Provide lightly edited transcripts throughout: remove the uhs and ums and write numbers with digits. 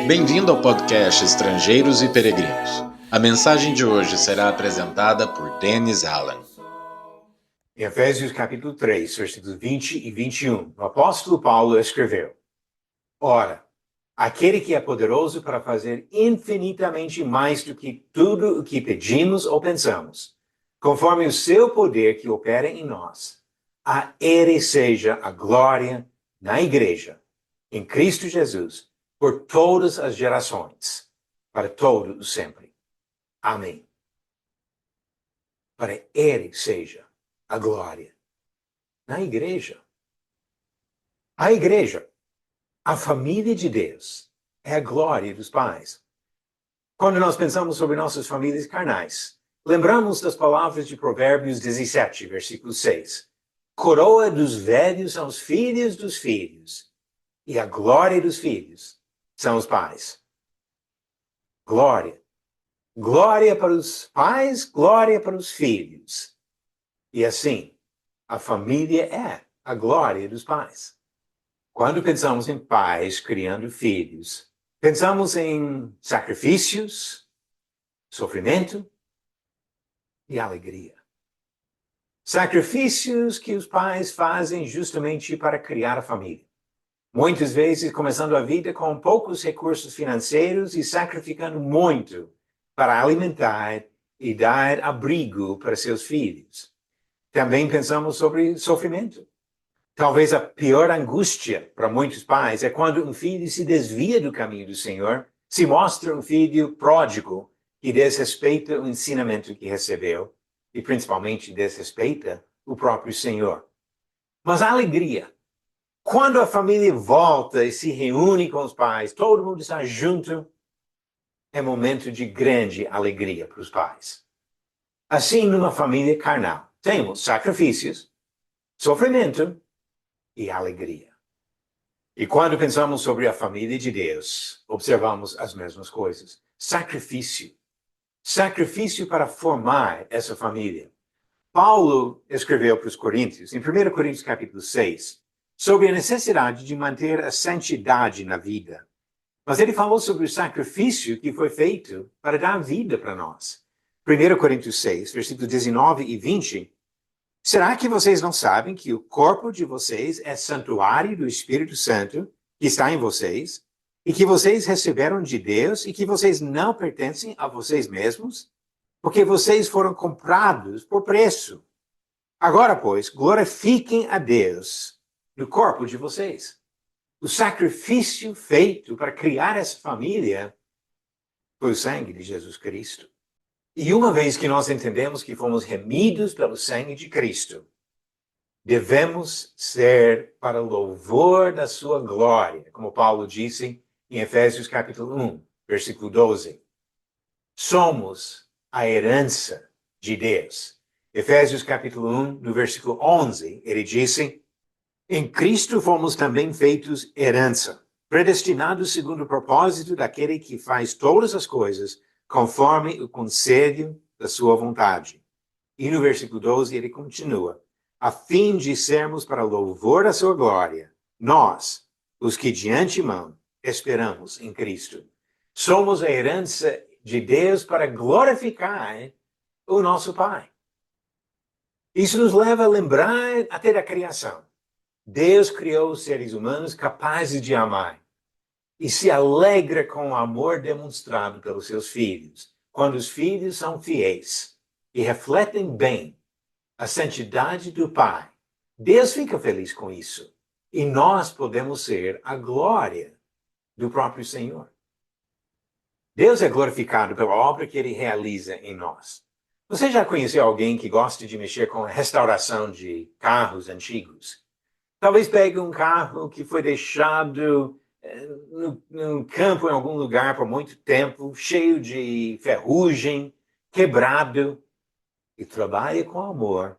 Bem-vindo ao podcast Estrangeiros e Peregrinos. A mensagem de hoje será apresentada por Dennis Allen. Em Efésios capítulo 3, versículos 20 e 21, o apóstolo Paulo escreveu: Ora, aquele que é poderoso para fazer infinitamente mais do que tudo o que pedimos ou pensamos, conforme o seu poder que opera em nós, a Ele seja a glória na Igreja, em Cristo Jesus, por todas as gerações, para todo o sempre. Amém. Para Ele seja a glória na Igreja. A Igreja, a família de Deus, é a glória dos pais. Quando nós pensamos sobre nossas famílias carnais, lembramos das palavras de Provérbios 17, versículo 6. Coroa dos velhos são os filhos dos filhos, e a glória dos filhos são os pais. Glória. Glória para os pais, glória para os filhos. E assim, a família é a glória dos pais. Quando pensamos em pais criando filhos, pensamos em sacrifícios, sofrimento e alegria. Sacrifícios que os pais fazem justamente para criar a família. Muitas vezes começando a vida com poucos recursos financeiros e sacrificando muito para alimentar e dar abrigo para seus filhos. Também pensamos sobre sofrimento. Talvez a pior angústia para muitos pais é quando um filho se desvia do caminho do Senhor, se mostra um filho pródigo que desrespeita o ensinamento que recebeu e principalmente desrespeita o próprio Senhor. Mas a alegria, quando a família volta e se reúne com os pais, todo mundo está junto, é momento de grande alegria para os pais. Assim, numa família carnal, temos sacrifícios, sofrimento e alegria. E quando pensamos sobre a família de Deus, observamos as mesmas coisas. Sacrifício. Sacrifício para formar essa família. Paulo escreveu para os Coríntios, em 1 Coríntios capítulo 6, sobre a necessidade de manter a santidade na vida. Mas ele falou sobre o sacrifício que foi feito para dar vida para nós. 1 Coríntios 6, versículos 19 e 20, será que vocês não sabem que o corpo de vocês é santuário do Espírito Santo que está em vocês, e que vocês receberam de Deus e que vocês não pertencem a vocês mesmos? Porque vocês foram comprados por preço. Agora, pois, glorifiquem a Deus no corpo de vocês. O sacrifício feito para criar essa família foi o sangue de Jesus Cristo. E uma vez que nós entendemos que fomos remidos pelo sangue de Cristo, devemos ser para louvor da sua glória, como Paulo disse em Efésios capítulo 1, versículo 12. Somos a herança de Deus. Efésios capítulo 1, no versículo 11, ele disse: em Cristo fomos também feitos herança, predestinados segundo o propósito daquele que faz todas as coisas conforme o conselho da sua vontade. E no versículo 12 ele continua: a fim de sermos para louvor da sua glória, nós, os que de antemão esperamos em Cristo. Somos a herança de Deus para glorificar o nosso Pai. Isso nos leva a lembrar até da criação. Deus criou os seres humanos capazes de amar e se alegra com o amor demonstrado pelos seus filhos, quando os filhos são fiéis e refletem bem a santidade do Pai. Deus fica feliz com isso e nós podemos ser a glória do próprio Senhor. Deus é glorificado pela obra que Ele realiza em nós. Você já conheceu alguém que gosta de mexer com a restauração de carros antigos? Talvez pegue um carro que foi deixado no campo em algum lugar por muito tempo, cheio de ferrugem, quebrado, e trabalhe com amor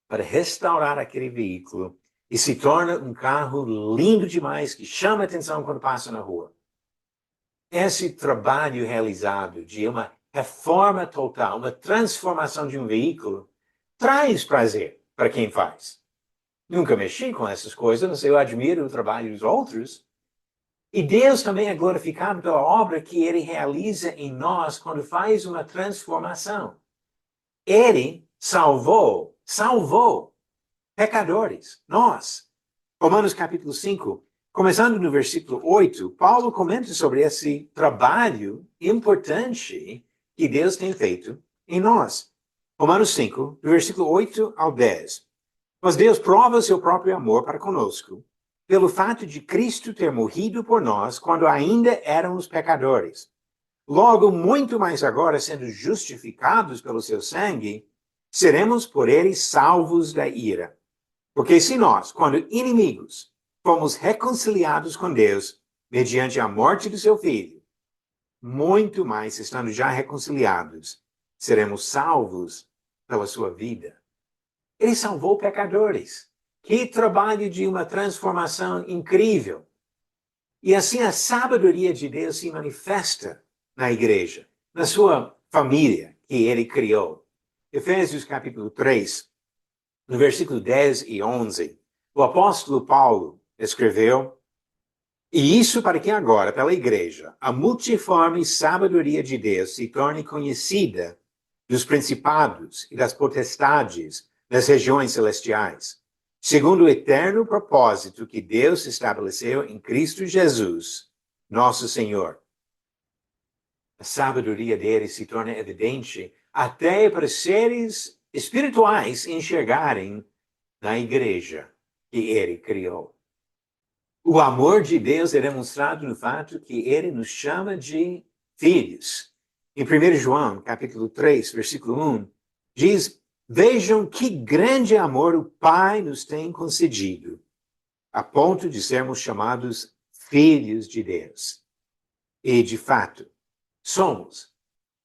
para restaurar aquele veículo e se torna um carro lindo demais que chama a atenção quando passa na rua. Esse trabalho realizado de uma reforma total, uma transformação de um veículo, traz prazer para quem faz. Nunca mexi com essas coisas, eu admiro o trabalho dos outros, E Deus também é glorificado pela obra que Ele realiza em nós quando faz uma transformação. Ele salvou pecadores, nós. Romanos capítulo 5, começando no versículo 8, Paulo comenta sobre esse trabalho importante que Deus tem feito em nós. Romanos 5, do versículo 8 ao 10. Mas Deus prova o seu próprio amor para conosco, pelo fato de Cristo ter morrido por nós quando ainda éramos pecadores. Logo, muito mais agora, sendo justificados pelo seu sangue, seremos por ele salvos da ira. Porque se nós, quando inimigos, fomos reconciliados com Deus mediante a morte do seu Filho, muito mais, estando já reconciliados, seremos salvos pela sua vida. Ele salvou pecadores. Que trabalho de uma transformação incrível. E assim a sabedoria de Deus se manifesta na igreja, na sua família que ele criou. Efésios capítulo 3, no versículo 10 e 11, o apóstolo Paulo escreveu: E isso para que agora, pela igreja, a multiforme sabedoria de Deus se torne conhecida dos principados e das potestades das regiões celestiais, segundo o eterno propósito que Deus estabeleceu em Cristo Jesus, nosso Senhor. A sabedoria dele se torna evidente até para seres espirituais enxergarem na igreja que ele criou. O amor de Deus é demonstrado no fato que ele nos chama de filhos. Em 1 João, capítulo 3, versículo 1, diz: Vejam que grande amor o Pai nos tem concedido, a ponto de sermos chamados filhos de Deus. E, de fato, somos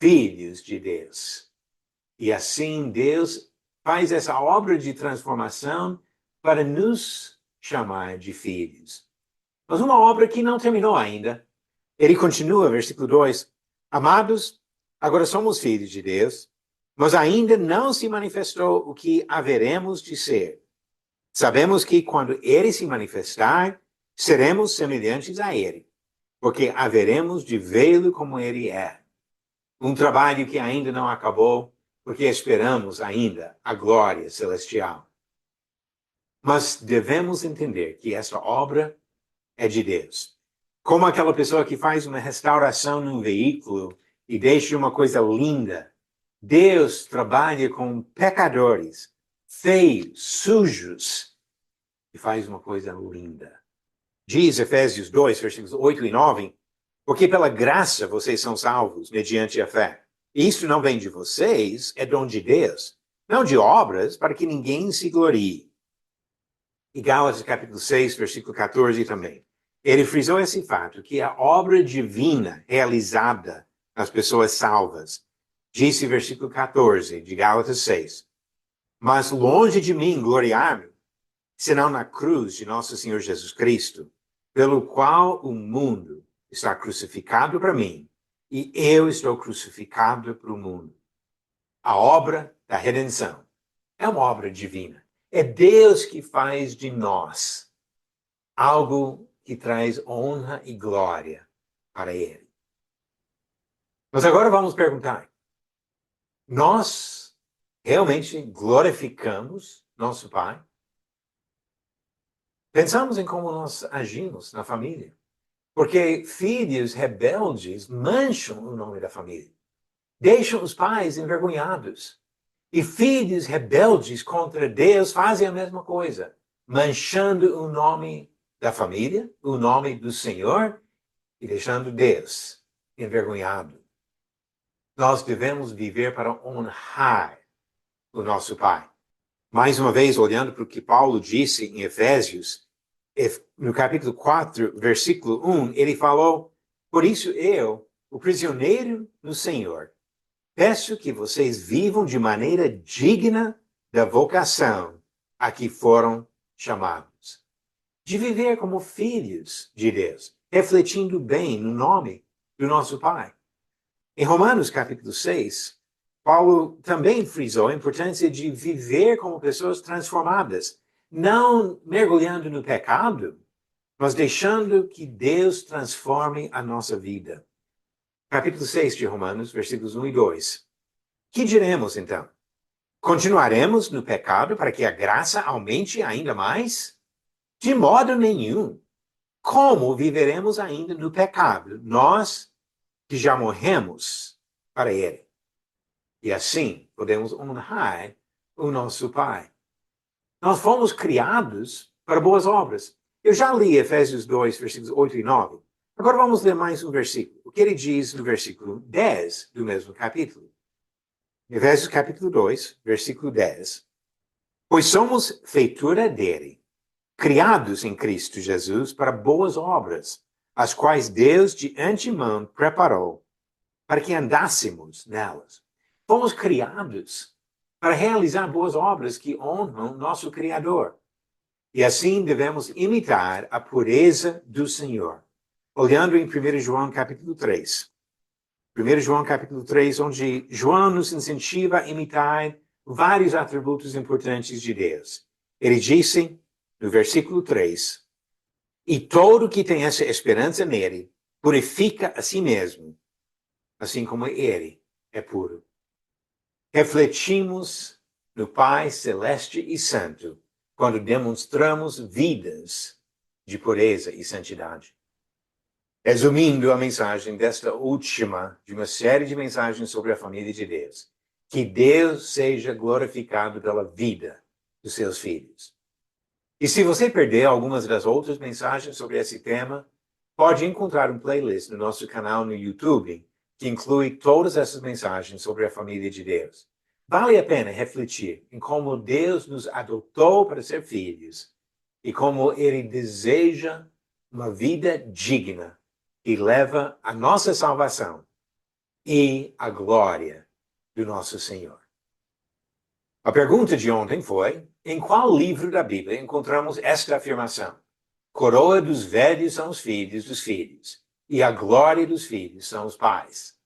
filhos de Deus. E assim Deus faz essa obra de transformação para nos chamar de filhos. Mas uma obra que não terminou ainda. Ele continua, versículo 2, Amados, agora somos filhos de Deus, mas ainda não se manifestou o que haveremos de ser. Sabemos que quando ele se manifestar, seremos semelhantes a ele, porque haveremos de vê-lo como ele é. Um trabalho que ainda não acabou, porque esperamos ainda a glória celestial. Mas devemos entender que essa obra é de Deus. Como aquela pessoa que faz uma restauração num veículo e deixa uma coisa linda. Deus trabalha com pecadores, feios, sujos, e faz uma coisa linda. Diz Efésios 2, versículos 8 e 9, porque pela graça vocês são salvos, mediante a fé. Isso não vem de vocês, é dom de Deus, não de obras, para que ninguém se glorie. E Gálatas capítulo 6, versículo 14 também. Ele frisou esse fato, que a obra divina realizada nas pessoas salvas, disse versículo 14 de Gálatas 6, Mas longe de mim gloriar-me, senão na cruz de nosso Senhor Jesus Cristo, pelo qual o mundo está crucificado para mim, e eu estou crucificado para o mundo. A obra da redenção é uma obra divina. É Deus que faz de nós algo que traz honra e glória para Ele. Mas agora vamos perguntar, nós realmente glorificamos nosso Pai? Pensamos em como nós agimos na família. Porque filhos rebeldes mancham o nome da família. Deixam os pais envergonhados. E filhos rebeldes contra Deus fazem a mesma coisa. Manchando o nome da família, o nome do Senhor, e deixando Deus envergonhado. Nós devemos viver para honrar o nosso Pai. Mais uma vez, olhando para o que Paulo disse em Efésios, no capítulo 4, versículo 1, ele falou, por isso eu, o prisioneiro do Senhor, peço que vocês vivam de maneira digna da vocação a que foram chamados. De viver como filhos de Deus, refletindo bem no nome do nosso Pai. Em Romanos capítulo 6, Paulo também frisou a importância de viver como pessoas transformadas, não mergulhando no pecado, Nós deixando que Deus transforme a nossa vida. Capítulo 6 de Romanos, versículos 1 e 2. Que diremos, então? Continuaremos no pecado para que a graça aumente ainda mais? De modo nenhum. Como viveremos ainda no pecado, nós que já morremos para ele? E assim podemos honrar o nosso Pai. Nós fomos criados para boas obras. Eu já li Efésios 2, versículos 8 e 9. Agora vamos ler mais um versículo. O que ele diz no versículo 10 do mesmo capítulo. Efésios capítulo 2, versículo 10. Pois somos feitura dele, criados em Cristo Jesus para boas obras, as quais Deus de antemão preparou para que andássemos nelas. Fomos criados para realizar boas obras que honram nosso Criador. E assim devemos imitar a pureza do Senhor. Olhando em 1 João capítulo 3. 1 João capítulo 3, onde João nos incentiva a imitar vários atributos importantes de Deus. Ele disse, no versículo 3, e todo que tem essa esperança nele, purifica a si mesmo, assim como ele é puro. Refletimos no Pai Celeste e Santo quando demonstramos vidas de pureza e santidade. Resumindo a mensagem desta última de uma série de mensagens sobre a família de Deus, que Deus seja glorificado pela vida dos seus filhos. E se você perdeu algumas das outras mensagens sobre esse tema, pode encontrar um playlist no nosso canal no YouTube que inclui todas essas mensagens sobre a família de Deus. Vale a pena refletir em como Deus nos adotou para ser filhos e como Ele deseja uma vida digna que leva a nossa salvação e a glória do nosso Senhor. A pergunta de ontem foi, em qual livro da Bíblia encontramos esta afirmação? Coroa dos velhos são os filhos dos filhos, e a glória dos filhos são os pais.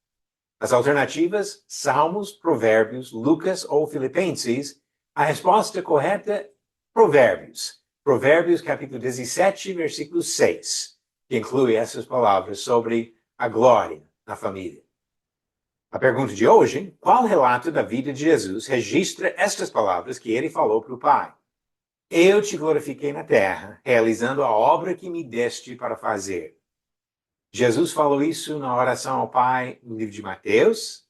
As alternativas, Salmos, Provérbios, Lucas ou Filipenses. A resposta correta, Provérbios. Provérbios capítulo 17, versículo 6, que inclui essas palavras sobre a glória na família. A pergunta de hoje, qual relato da vida de Jesus registra estas palavras que ele falou para o Pai? Eu te glorifiquei na terra, realizando a obra que me deste para fazer. Jesus falou isso na oração ao Pai no livro de Mateus,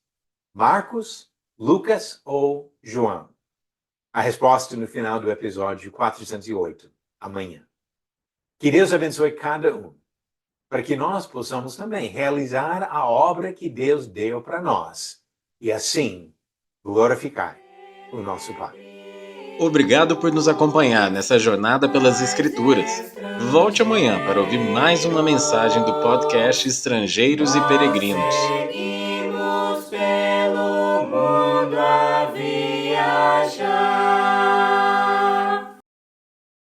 Marcos, Lucas ou João? A resposta no final do episódio 408, amanhã. Que Deus abençoe cada um, para que nós possamos também realizar a obra que Deus deu para nós e assim glorificar o nosso Pai. Obrigado por nos acompanhar nessa jornada pelas Escrituras. Volte amanhã para ouvir mais uma mensagem do podcast Estrangeiros e Peregrinos. Seguimos pelo mundo.